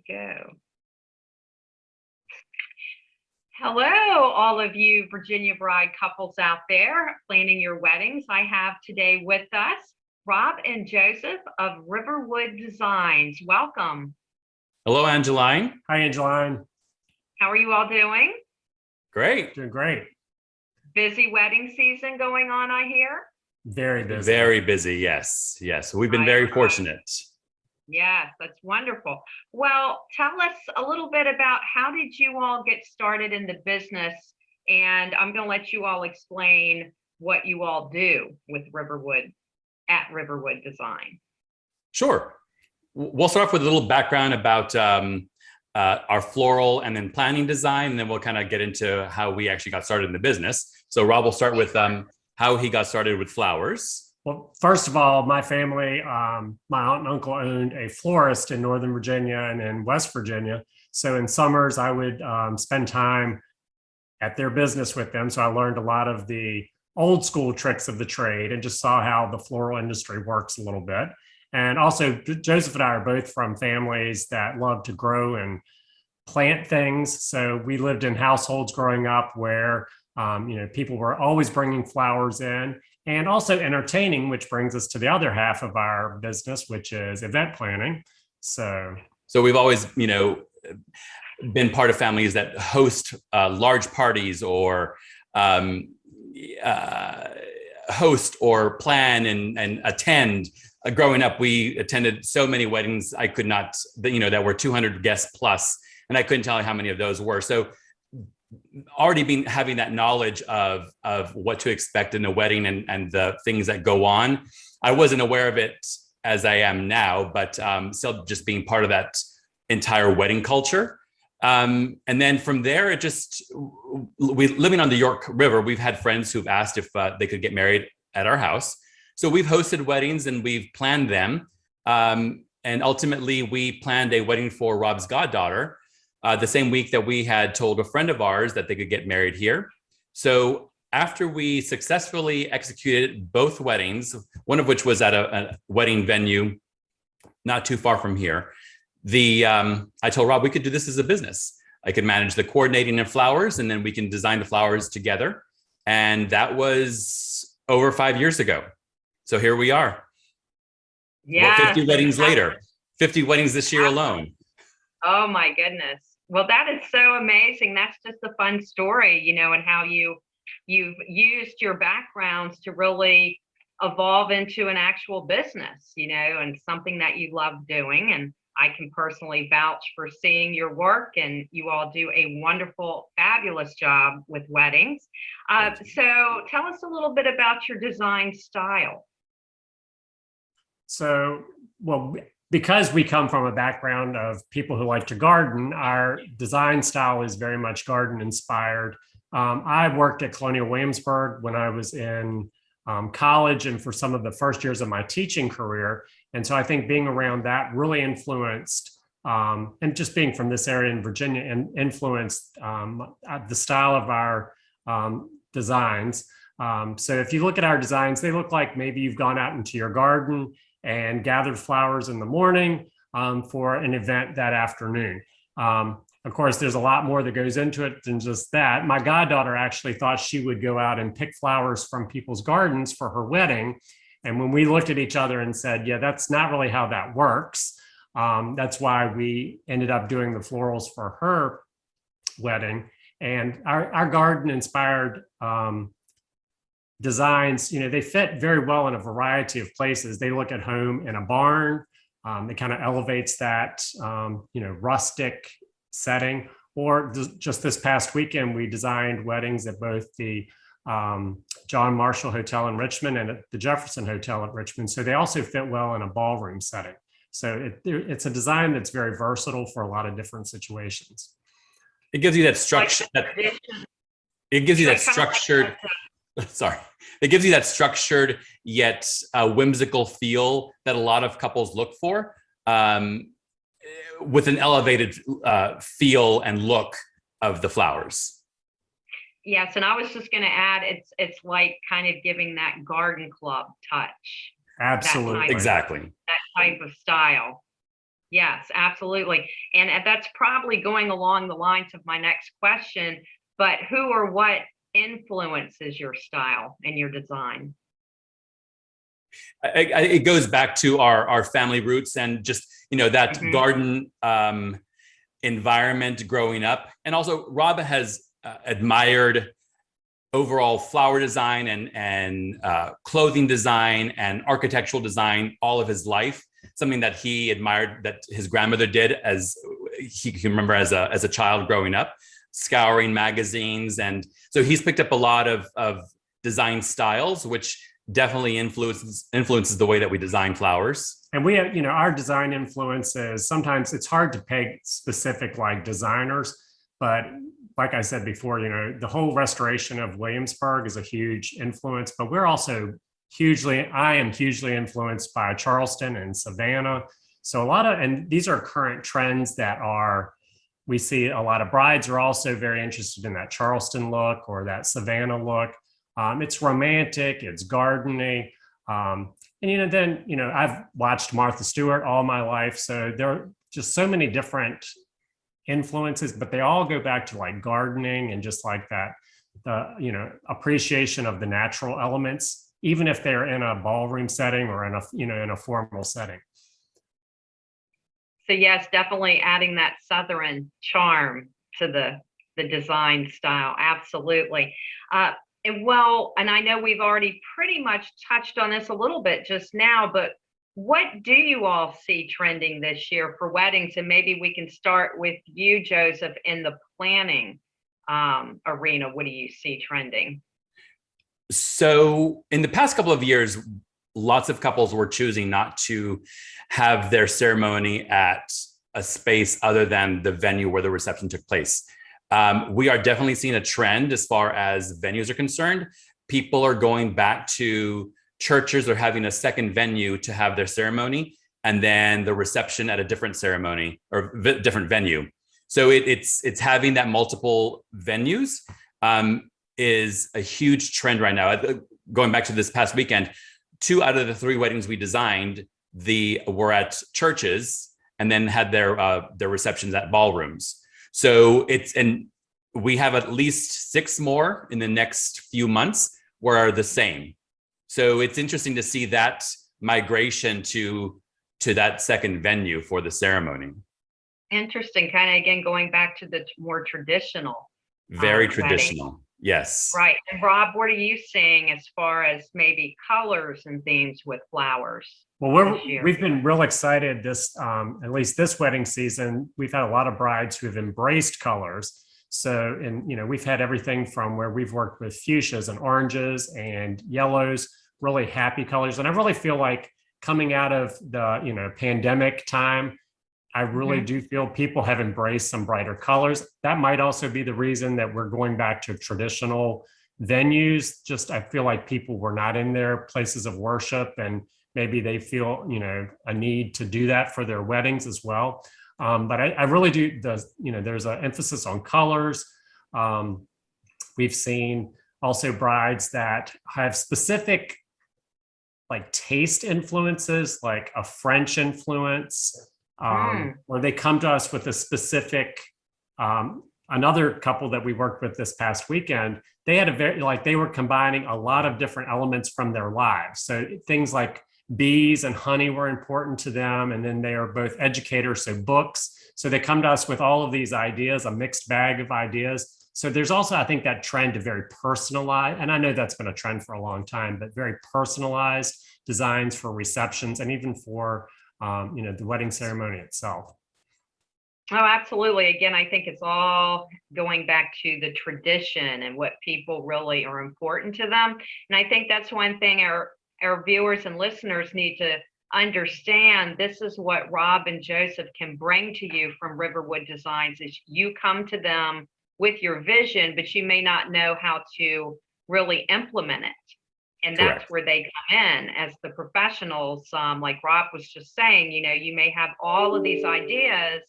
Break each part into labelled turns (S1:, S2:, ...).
S1: Go. Hello, all of you Virginia bride couples out there planning your weddings. I have today with us Rob and Joseph of Riverwood Designs. Welcome.
S2: Hello, Angeline.
S3: Hi, Angeline.
S1: How are you all doing?
S2: Great.
S3: Doing great.
S1: Busy wedding season going on, I hear.
S3: Very busy.
S2: Very busy. Yes. Yes. We've been very fortunate.
S1: Yes, that's wonderful. Well, tell us a little bit about how did you all get started in the business? And I'm going to let you all explain what you all do with Riverwood at Riverwood Design.
S2: Sure. We'll start off with a little background about our floral and then planning design, and then we'll kind of get into how we actually got started in the business. So Rob will start with how he got started with flowers.
S3: Well, first of all, my family, my aunt and uncle owned a florist in Northern Virginia and in West Virginia. So in summers, I would spend time at their business with them. So I learned a lot of the old school tricks of the trade and just saw how the floral industry works a little bit. And also, Joseph and I are both from families that love to grow and plant things. So we lived in households growing up where people were always bringing flowers in and also entertaining, which brings us to the other half of our business, which is event planning. So
S2: we've always, been part of families that host large parties or host or plan and attend. Growing up, we attended so many weddings I could not, that were 200 guests plus, and I couldn't tell you how many of those were. So already having that knowledge of what to expect in a wedding and the things that go on. I wasn't aware of it as I am now, but still just being part of that entire wedding culture. And then from there, we living on the York River, we've had friends who've asked if they could get married at our house. So we've hosted weddings and we've planned them. And ultimately we planned a wedding for Rob's goddaughter the same week that we had told a friend of ours that they could get married here. So after we successfully executed both weddings, one of which was at a wedding venue not too far from here, I told Rob we could do this as a business. I could manage the coordinating of flowers and then we can design the flowers together. And that was over 5 years ago. So here we are.
S1: Yeah.
S2: 50 weddings later, 50 weddings this year alone.
S1: Oh my goodness. Well, that is so amazing. That's just a fun story, and how you've used your backgrounds to really evolve into an actual business, and something that you love doing. And I can personally vouch for seeing your work, and you all do a wonderful, fabulous job with weddings. So tell us a little bit about your design style.
S3: So, because we come from a background of people who like to garden, our design style is very much garden inspired. I worked at Colonial Williamsburg when I was in college and for some of the first years of my teaching career. And so I think being around that really influenced, and just being from this area in Virginia, and influenced the style of our designs. So if you look at our designs, they look like maybe you've gone out into your garden and gathered flowers in the morning for an event that afternoon. Of course, there's a lot more that goes into it than just that. My goddaughter actually thought she would go out and pick flowers from people's gardens for her wedding. And when we looked at each other and said, yeah, that's not really how that works. That's why we ended up doing the florals for her wedding. And our garden inspired designs, they fit very well in a variety of places. They look at home in a barn. It kind of elevates that, rustic setting. Or just this past weekend, we designed weddings at both the John Marshall Hotel in Richmond and at the Jefferson Hotel at Richmond. So they also fit well in a ballroom setting. So it's a design that's very versatile for a lot of different situations.
S2: It gives you that structure. It gives you that structured. Sorry. It gives you that structured yet whimsical feel that a lot of couples look for, with an elevated feel and look of the flowers.
S1: Yes, and I was just going to add, it's like kind of giving that garden club touch.
S3: Absolutely.
S2: Exactly.
S1: That type of style. Yes, absolutely. And that's probably going along the lines of my next question, but who or what influences your style and your design?
S2: It goes back to our family roots and just, that
S1: Hmm.
S2: garden environment growing up. And also Rob has admired overall flower design and clothing design and architectural design all of his life. Something that he admired that his grandmother did as he can remember as a child growing up, scouring magazines. And so he's picked up a lot of design styles, which definitely influences the way that we design flowers.
S3: And we have, our design influences, sometimes it's hard to peg specific like designers, but like I said before, the whole restoration of Williamsburg is a huge influence, but we're also I am hugely influenced by Charleston and Savannah. So and these are current trends we see a lot of brides are also very interested in that Charleston look or that Savannah look. It's romantic, it's gardening. And then I've watched Martha Stewart all my life, so there are just so many different influences, but they all go back to like gardening and just like that, the appreciation of the natural elements, even if they're in a ballroom setting or in a formal setting.
S1: So yes, definitely adding that Southern charm to the design style. Absolutely. And I know we've already pretty much touched on this a little bit just now, but what do you all see trending this year for weddings? And maybe we can start with you, Joseph, in the planning arena. What do you see trending?
S2: So in the past couple of years, lots of couples were choosing not to have their ceremony at a space other than the venue where the reception took place. We are definitely seeing a trend as far as venues are concerned. People are going back to churches or having a second venue to have their ceremony, and then the reception at a different ceremony or different venue. So it's having that multiple venues is a huge trend right now. Going back to this past weekend, 2 out of the 3 weddings we designed were at churches and then had their receptions at ballrooms. So and we have at least 6 more in the next few months where are the same. So it's interesting to see that migration to that second venue for the ceremony.
S1: Interesting. Kind of again going back to the more traditional.
S2: Very
S1: Wedding.
S2: traditional. Yes.
S1: Right. And Rob, what are you seeing as far as maybe colors and themes with flowers?
S3: Well, we've been real excited at least this wedding season. We've had a lot of brides who have embraced colors. So, we've had everything from where we've worked with fuchsias and oranges and yellows, really happy colors. And I really feel like coming out of the, pandemic time, I really do feel people have embraced some brighter colors. That might also be the reason that we're going back to traditional venues. Just, I feel like people were not in their places of worship and maybe they feel, a need to do that for their weddings as well. But I really do, there's an emphasis on colors. We've seen also brides that have specific like taste influences, like a French influence, where they come to us with a specific, another couple that we worked with this past weekend, they had they were combining a lot of different elements from their lives. So things like bees and honey were important to them. And then they are both educators, so books. So they come to us with all of these ideas, a mixed bag of ideas. So there's also, I think, that trend to very personalized, and I know that's been a trend for a long time, but very personalized designs for receptions and even for, the wedding ceremony itself.
S1: Oh, absolutely. Again, I think it's all going back to the tradition and what people really are important to them. And I think that's one thing our viewers and listeners need to understand. This is what Rob and Joseph can bring to you from Riverwood Designs is you come to them with your vision, but you may not know how to really implement it. And that's
S2: Correct.
S1: where they come in as the professionals. Like Rob was just saying, you may have all of these ideas,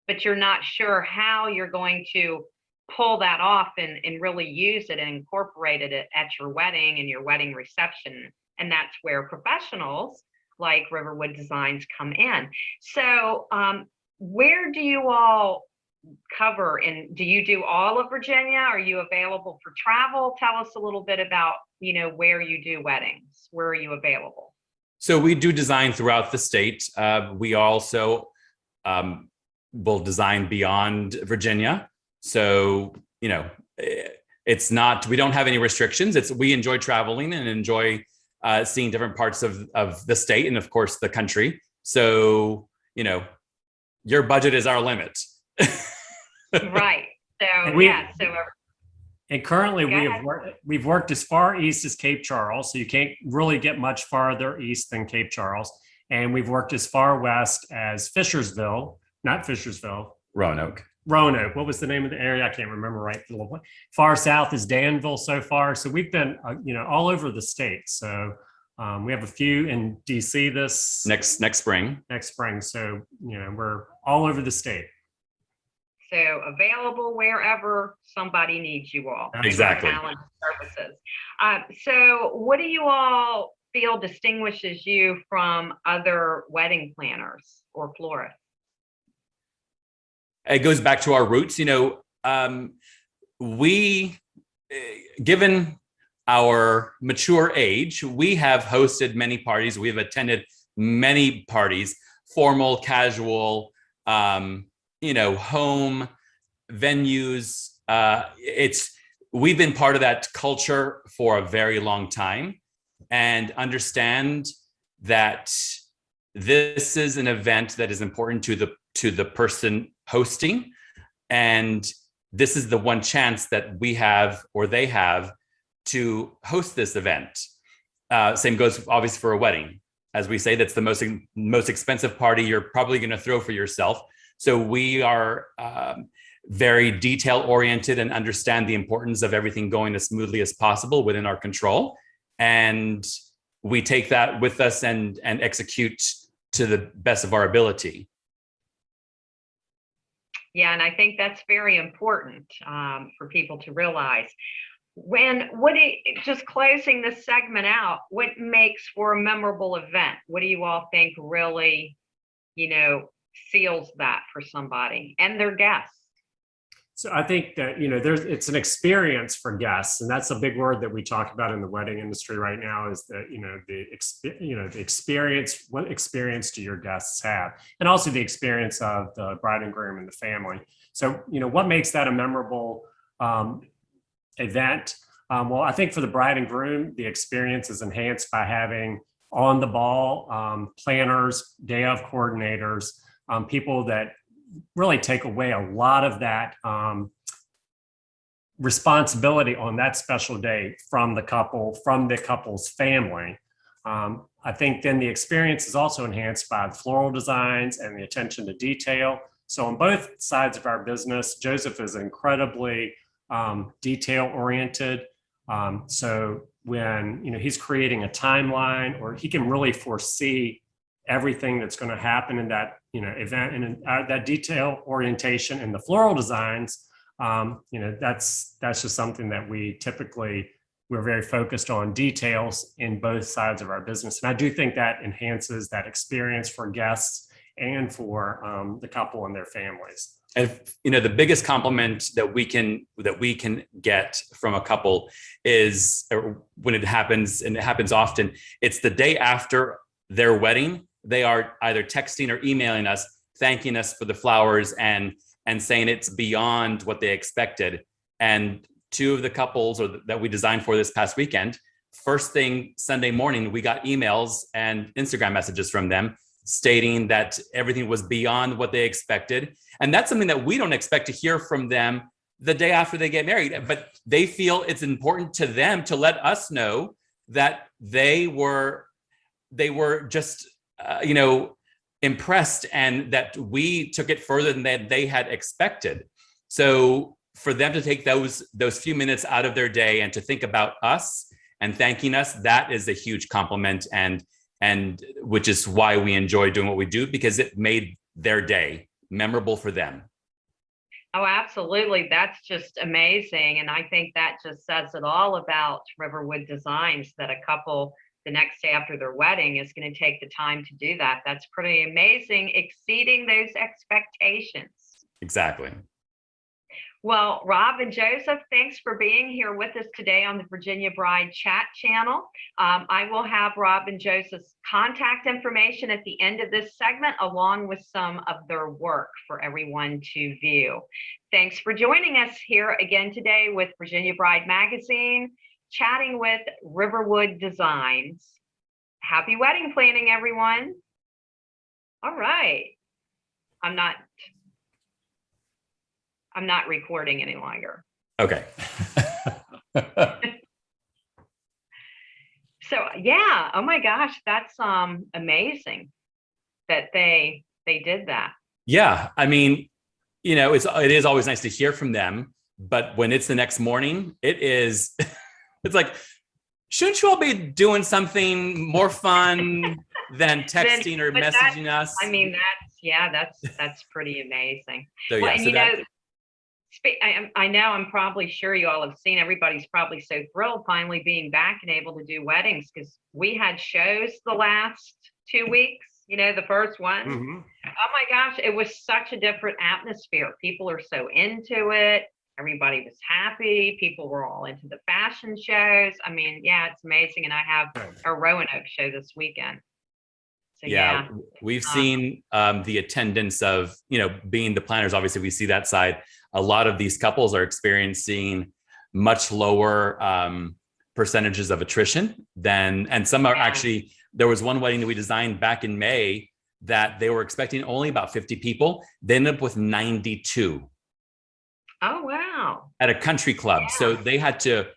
S1: but you're not sure how you're going to pull that off and really use it and incorporate it at your wedding and your wedding reception. And that's where professionals like Riverwood Designs come in. So where do you all cover, and do you do all of Virginia? Are you available for travel? Tell us a little bit about, where you do weddings. Where are you available?
S2: So we do design throughout the state. We also will design beyond Virginia. So, it's not, we don't have any restrictions. We enjoy traveling and enjoy seeing different parts of the state and of course the country. So, your budget is our limit.
S1: Right. So
S3: and currently we've worked as far east as Cape Charles, so you can't really get much farther east than Cape Charles. And we've worked as far west as
S2: Roanoke.
S3: What was the name of the area? I can't remember right. Far south is Danville so far. So we've been, all over the state. So we have a few in DC this
S2: next spring.
S3: So, we're all over the state.
S1: So available wherever somebody needs you all.
S2: Exactly.
S1: Talent services. So what do you all feel distinguishes you from other wedding planners or florists?
S2: It goes back to our roots. We, given our mature age, we have hosted many parties. We have attended many parties, formal, casual, home venues. We've been part of that culture for a very long time and understand that this is an event that is important to the person hosting. And this is the one chance that we have, or they have, to host this event. Same goes obviously for a wedding. As we say, that's the most expensive party you're probably going to throw for yourself. So we are very detail oriented and understand the importance of everything going as smoothly as possible within our control. And we take that with us and execute to the best of our ability.
S1: Yeah, and I think that's very important for people to realize. Just closing this segment out, what makes for a memorable event? What do you all think really, seals that for somebody and their guests?
S3: So I think that, it's an experience for guests, and that's a big word that we talk about in the wedding industry right now, is that, the experience, what experience do your guests have? And also the experience of the bride and groom and the family. So, what makes that a memorable event? Well, I think for the bride and groom, the experience is enhanced by having on the ball planners, day of coordinators, people that really take away a lot of that responsibility on that special day from the couple's family. I think then the experience is also enhanced by the floral designs and the attention to detail. So on both sides of our business, Joseph is incredibly detail oriented. So when he's creating a timeline, or he can really foresee everything that's going to happen in that event, and that detail orientation and the floral designs, that's just something that we're very focused on details in both sides of our business. And I do think that enhances that experience for guests and for the couple and their families.
S2: And the biggest compliment that we can get from a couple is, when it happens, and it happens often, it's the day after their wedding. They are either texting or emailing us, thanking us for the flowers and saying it's beyond what they expected. And two of the couples that we designed for this past weekend, first thing Sunday morning, we got emails and Instagram messages from them stating that everything was beyond what they expected. And that's something that we don't expect to hear from them the day after they get married, but they feel it's important to them to let us know that they were just impressed, and that we took it further than they had expected. So for them to take those few minutes out of their day and to think about us and thanking us, that is a huge compliment, and which is why we enjoy doing what we do, because it made their day memorable for them.
S1: Oh, absolutely. That's just amazing. And I think that just says it all about Riverwood Designs, that a couple the next day after their wedding is going to take the time to do that. That's pretty amazing, exceeding those expectations.
S2: Exactly.
S1: Well, Rob and Joseph, thanks for being here with us today on the Virginia Bride Chat channel. I will have Rob and Joseph's contact information at the end of this segment, along with some of their work for everyone to view. Thanks for joining us here again today with Virginia Bride Magazine, chatting with Riverwood Designs. Happy wedding planning, everyone. All right. I'm not recording any longer.
S2: Okay.
S1: So yeah, oh my gosh, that's amazing that they did that.
S2: Yeah, I mean, you know, it is always nice to hear from them, but when it's the next morning, it is it's like, shouldn't you all be doing something more fun than texting or messaging us?
S1: I mean, that's pretty amazing.
S2: So yeah,
S1: well, and
S2: so
S1: you know, I know, I'm probably sure you all have seen, everybody's probably so thrilled finally being back and able to do weddings, because we had shows the last 2 weeks, you know, the first one.
S3: Mm-hmm.
S1: Oh my gosh, it was such a different atmosphere. People are so into it. Everybody was happy. People were all into the fashion shows. I mean, yeah, it's amazing. And I have a Roanoke show this weekend. So,
S2: yeah, we've seen the attendance of, you know, being the planners. Obviously, we see that side. A lot of these couples are experiencing much lower percentages of attrition than, and some are actually, there was one wedding that we designed back in May that they were expecting only about 50 people. They ended up with 92.
S1: Oh, wow.
S2: At a country club.
S1: Yeah.
S2: So they had to,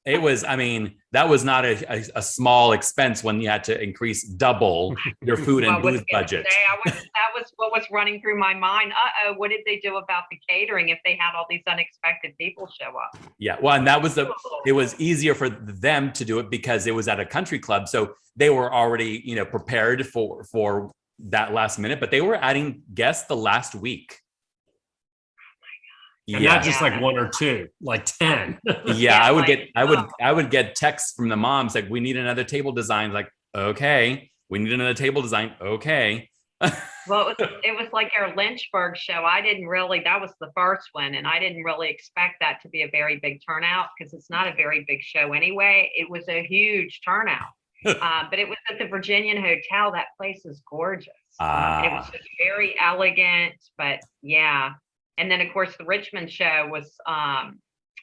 S2: it was, I mean, that was not a small expense when you had to increase double your food and booze budget.
S1: That was what was running through my mind. What did they do about the catering if they had all these unexpected people show up?
S2: Yeah, well, and that was it was easier for them to do it because it was at a country club. So they were already, you know, prepared for that last minute, but they were adding guests the last week.
S3: And not just like one or two, like 10.
S2: Yeah, I would get texts from the moms like, we need another table design. Like, okay, we need another table design. Okay.
S1: Well, it was like our Lynchburg show. That was the first one, and I didn't really expect that to be a very big turnout, because it's not a very big show anyway. It was a huge turnout. But it was at the Virginian Hotel. That place is gorgeous. It was just very elegant, but yeah. And then, of course, the Richmond show was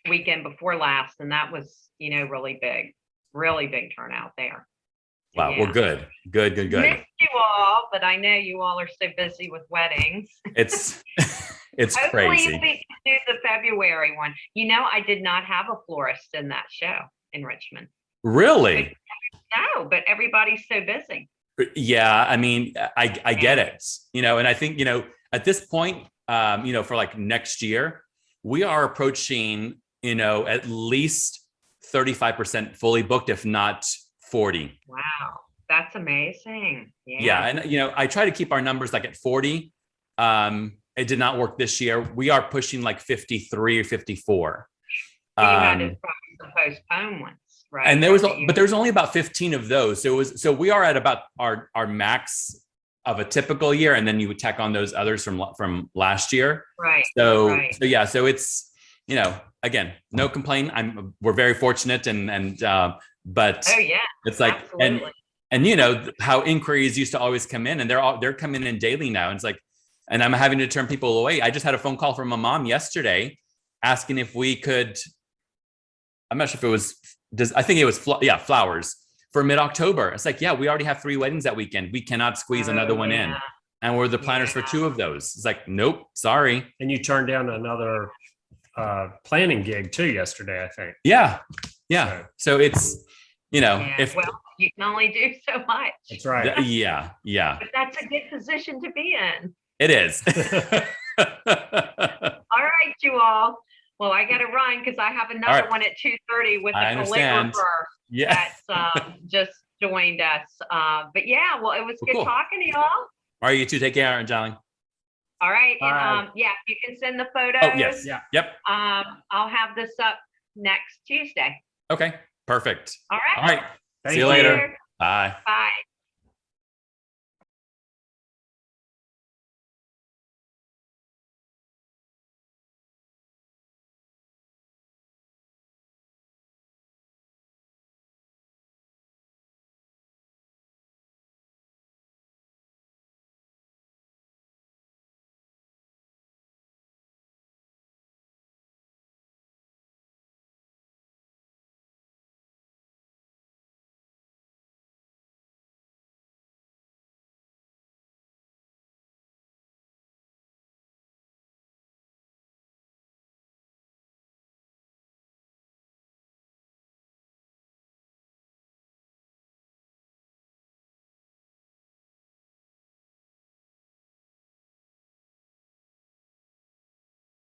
S1: weekend before last, and that was, you know, really big turnout there.
S2: Wow. Yeah. Well, good.
S1: Missed you all, but I know you all are so busy with weddings.
S2: It's
S1: Hopefully
S2: crazy.
S1: We can do the February one. You know, I did not have a florist in that show in Richmond.
S2: Really?
S1: No, but everybody's so busy.
S2: Yeah, I mean, I get it, you know, and I think, you know, at this point, you know, for like next year, we are approaching, you know, at least 35% fully booked, if not 40.
S1: Wow, that's amazing.
S2: Yeah, and you know, I try to keep our numbers like at 40. It did not work this year. We are pushing like 53 or 54.
S1: You had to postpone ones. Right.
S2: And there was only about 15 of those. So we are at about our max of a typical year, and then you would tack on those others from last year.
S1: Right.
S2: So yeah, so it's, you know, again, no complaint. We're very fortunate, but
S1: oh yeah,
S2: it's like,
S1: absolutely.
S2: and you know how inquiries used to always come in, and they're coming in daily now. And it's like, and I'm having to turn people away. I just had a phone call from a mom yesterday asking if we could, I'm not sure if it was, I think it was flowers for mid-October. It's like, yeah, we already have 3 weddings that weekend. We cannot squeeze another one in. And we're the planners for 2 of those. It's like, nope, sorry.
S3: And you turned down another planning gig too yesterday, I think.
S2: Yeah. So it's, you know,
S1: well, you can only do so much.
S3: That's right.
S2: Yeah.
S1: But that's a good position to be in.
S2: It is.
S1: All right, you all. Well, I got to run because I have another one at 2:30 with a calligrapher that's just joined us. But yeah, well, it was good talking to y'all.
S2: All right, you two take care, Anjali.
S1: All right. And yeah, you can send the photos.
S2: Oh, yes. Yeah. Yep.
S1: I'll have this up next Tuesday.
S2: Okay. Perfect.
S1: All right.
S2: All right. See you later. Bye.
S1: Bye.